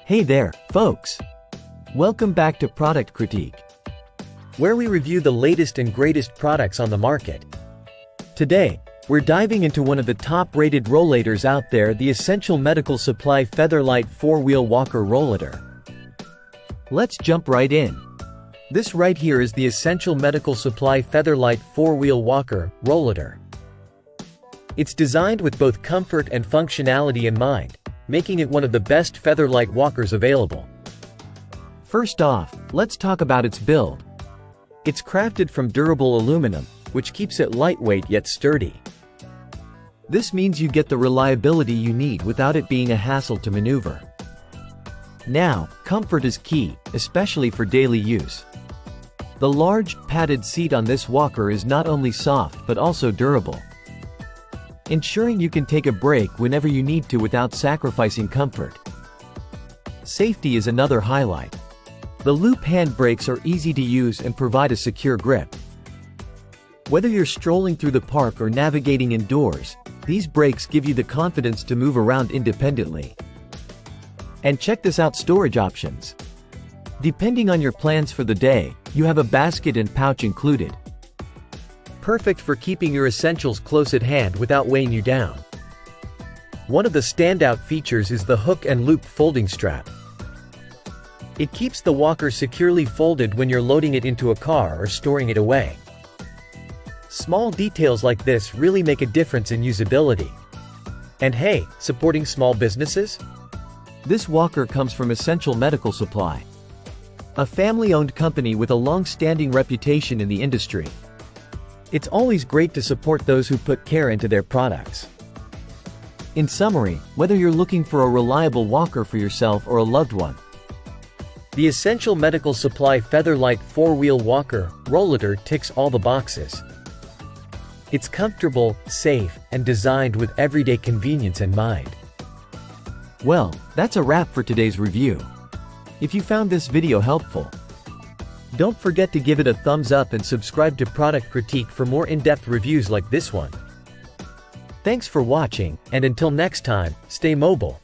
Hey there, folks! Welcome back to Product Critique, where we review the latest and greatest products on the market. Today, we're diving into one of the top-rated rollators out there, the Essential Medical Supply Featherlight 4-Wheel Walker Rollator. Let's jump right in. This right here is the Essential Medical Supply Featherlight 4-Wheel Walker Rollator. It's designed with both comfort and functionality in mind, making it one of the best Featherlight walkers available. First off, let's talk about its build. It's crafted from durable aluminum, which keeps it lightweight yet sturdy. This means you get the reliability you need without it being a hassle to maneuver. Now, comfort is key, especially for daily use. The large, padded seat on this walker is not only soft but also durable, ensuring you can take a break whenever you need to without sacrificing comfort. Safety is another highlight. The loop handbrakes are easy to use and provide a secure grip. Whether you're strolling through the park or navigating indoors, these brakes give you the confidence to move around independently. And check this out: storage options. Depending on your plans for the day, you have a basket and pouch included. Perfect for keeping your essentials close at hand without weighing you down. One of the standout features is the hook and loop folding strap. It keeps the walker securely folded when you're loading it into a car or storing it away. Small details like this really make a difference in usability. And hey, supporting small businesses? This walker comes from Essential Medical Supply, a family-owned company with a long-standing reputation in the industry. It's always great to support those who put care into their products. In summary, whether you're looking for a reliable walker for yourself or a loved one, the Essential Medical Supply Featherlight 4-Wheel Walker Rollator ticks all the boxes. It's comfortable, safe, and designed with everyday convenience in mind. Well, that's a wrap for today's review. If you found this video helpful, don't forget to give it a thumbs up and subscribe to Product Critique for more in-depth reviews like this one. Thanks for watching, and until next time, stay mobile.